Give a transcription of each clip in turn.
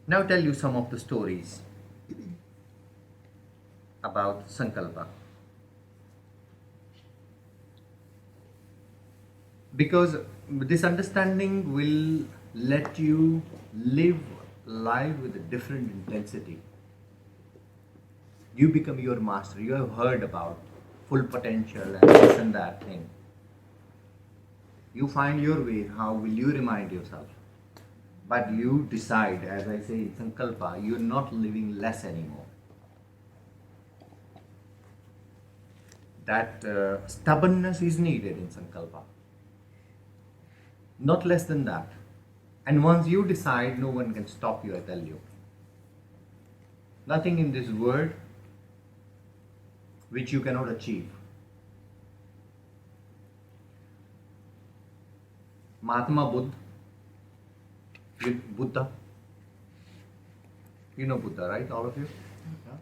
Now tell you some of the stories about Sankalpa. Because this understanding will let you live life with a different intensity. You become your master. You have heard about full potential and this and that thing. You find your way. How will you remind yourself? But you decide, as I say in Sankalpa, you're not living less anymore. That stubbornness is needed in Sankalpa. Not less than that. And once you decide, no one can stop you, I tell you. Nothing in this world which you cannot achieve. Mahatma Buddha. You know Buddha, right? All of you? Yeah.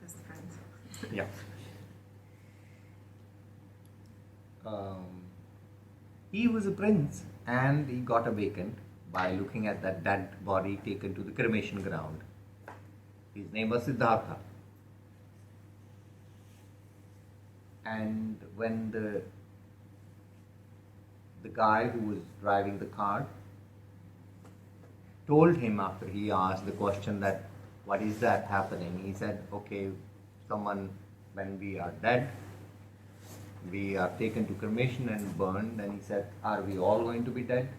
Best friends. Yeah. He was a prince and he got awakened by looking at that dead body taken to the cremation ground. His name was Siddhartha. And when the guy who was driving the car told him, after he asked the question that what is that happening, he said, okay, someone, when we are dead, we are taken to cremation and burned. And he said, are we all going to be dead?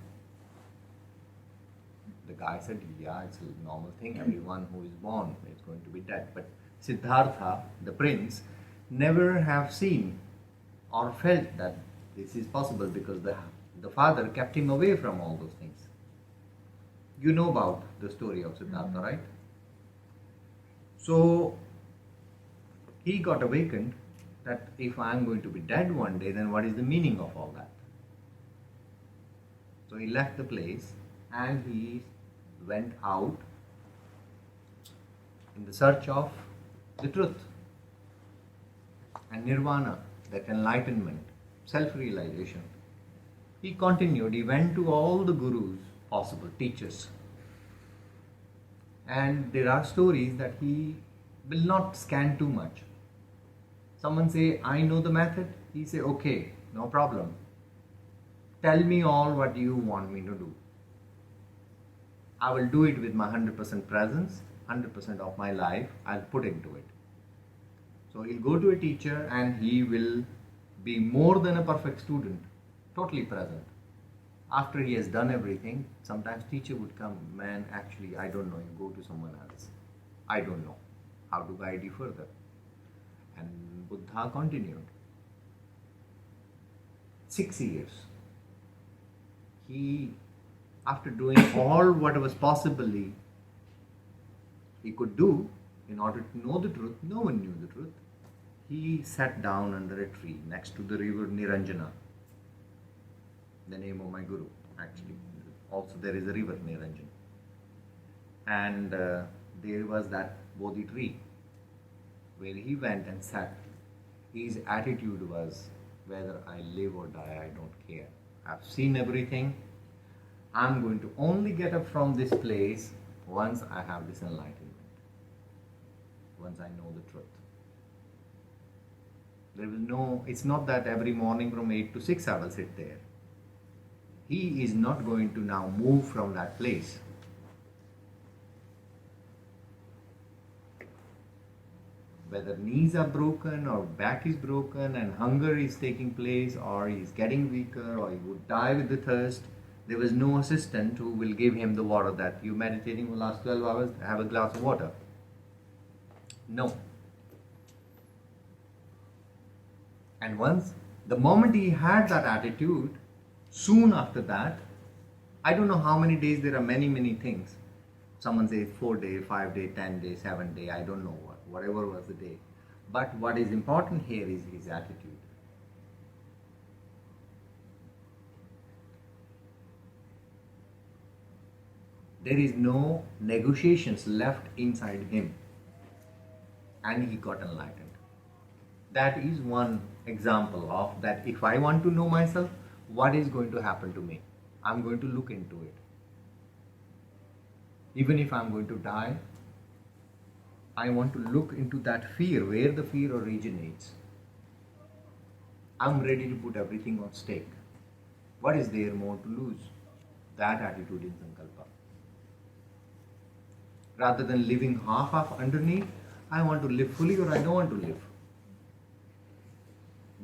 The guy said, yeah, it's a normal thing. Everyone who is born is going to be dead. But Siddhartha, the prince, never have seen or felt that this is possible, because the father kept him away from all those things. You know about the story of Siddhartha, right? So he got awakened that if I am going to be dead one day, then what is the meaning of all that? So he left the place and he went out in the search of the truth and nirvana, that enlightenment, self-realization. He continued, he went to all the gurus possible, teachers. And there are stories that he will not scan too much. Someone say, I know the method. He say, okay, no problem. Tell me all what you want me to do. I will do it with my 100% presence, 100% of my life, I'll put into it. So he'll go to a teacher and he will be more than a perfect student, totally present. After he has done everything, sometimes teacher would come, man, actually, I don't know, you go to someone else. I don't know how to guide you further. And Buddha continued. 6 years. He, after doing all what was possibly he could do in order to know the truth, no one knew the truth. He sat down under a tree next to the river Niranjana, the name of my guru, actually. Also there is a river Niranjana. And there was that Bodhi tree where he went and sat. His attitude was, whether I live or die, I don't care. I've seen everything. I'm going to only get up from this place once I have this enlightenment, once I know the truth. There will no, it's not that every morning from 8 to 6 I will sit there. He is not going to now move from that place. Whether knees are broken or back is broken and hunger is taking place, or he is getting weaker, or he would die with the thirst, there was no assistant who will give him the water that you meditating for the last 12 hours, have a glass of water. No. And once, the moment he had that attitude, soon after that, I don't know how many days, there are many things. Someone says 4 days, 5 days, 10 days, 7 days, I don't know what, whatever was the day. But what is important here is his attitude. There is no negotiations left inside him, and he got enlightened. That is one example of that. If I want to know myself, what is going to happen to me? I'm going to look into it. Even if I'm going to die, I want to look into that fear, where the fear originates. I'm ready to put everything on stake. What is there more to lose? That attitude in Sankalpa. Rather than living half underneath, I want to live fully or I don't want to live.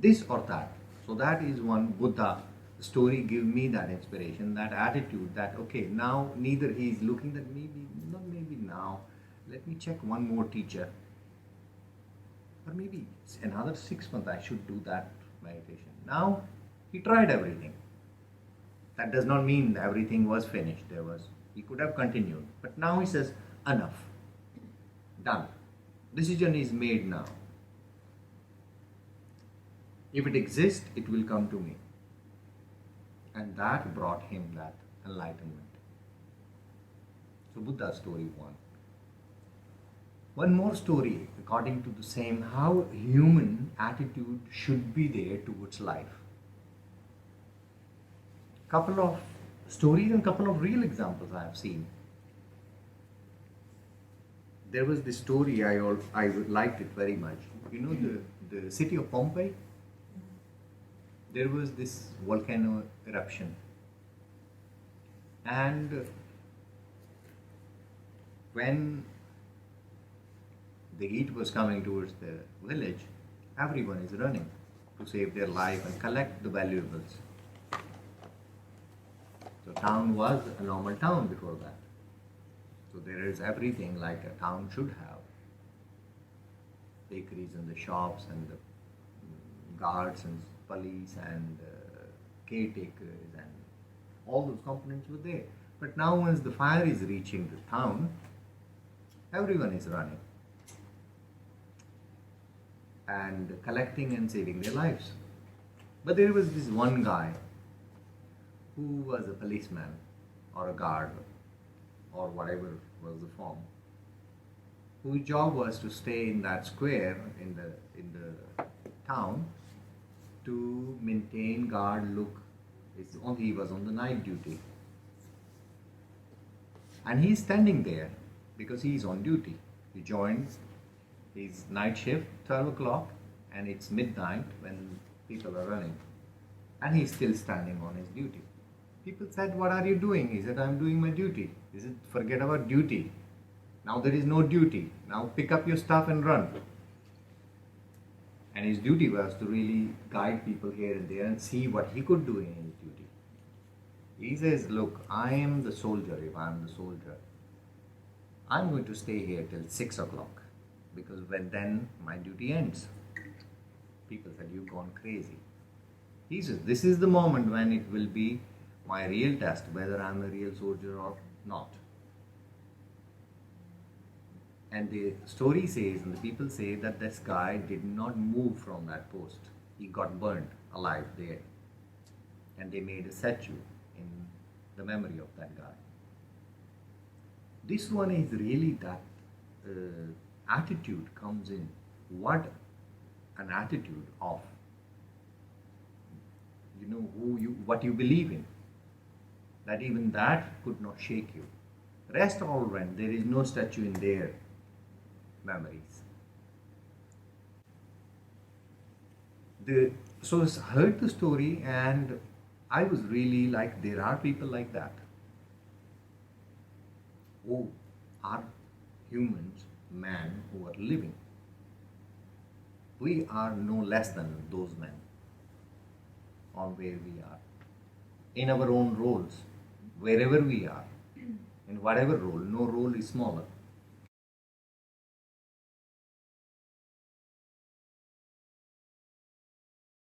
This or that. So that is one Buddha story give me that inspiration, that attitude that okay, now neither he is looking that maybe now, let me check one more teacher. Or maybe another 6 months I should do that meditation. Now he tried everything. That does not mean everything was finished. He could have continued. But now he says, enough. Done. Decision is made now. If it exists, it will come to me. And that brought him that enlightenment. So Buddha story 1. One more story according to the same, how human attitude should be there towards life. Couple of stories and couple of real examples I have seen. There was this story I liked it very much. You know the city of Pompeii? There was this volcano eruption. And when the heat was coming towards the village, everyone is running to save their life and collect the valuables. So town was a normal town before that. So there is everything like a town should have. Bakeries and the shops and the guards and police and caretakers and all those components were there. But now once the fire is reaching the town, everyone is running and collecting and saving their lives. But there was this one guy who was a policeman or a guard or whatever was the form, whose job was to stay in that square in the town to maintain guard look. He was on the night duty. And he's standing there because he's on duty. He joins his night shift 12 o'clock and it's midnight when people are running. And he's still standing on his duty. People said, what are you doing? He said, I'm doing my duty. He said, forget about duty. Now there is no duty. Now pick up your stuff and run. And his duty was to really guide people here and there and see what he could do in his duty. He says, look, I am the soldier. If I am the soldier, I'm going to stay here till 6 o'clock because then my duty ends. People said, you've gone crazy. He says, this is the moment when it will be my real test, whether I'm a real soldier or not. And the story says, and the people say that this guy did not move from that post. He got burned alive there. And they made a statue in the memory of that guy. This one is really that attitude comes in. What an attitude of, what you believe in. That even that could not shake you. Rest all went. There is no statue in their memories. So I heard the story and I was really like, there are people like that. Oh, are humans, men who are living. We are no less than those men on where we are. In our own roles, wherever we are, in whatever role, no role is smaller.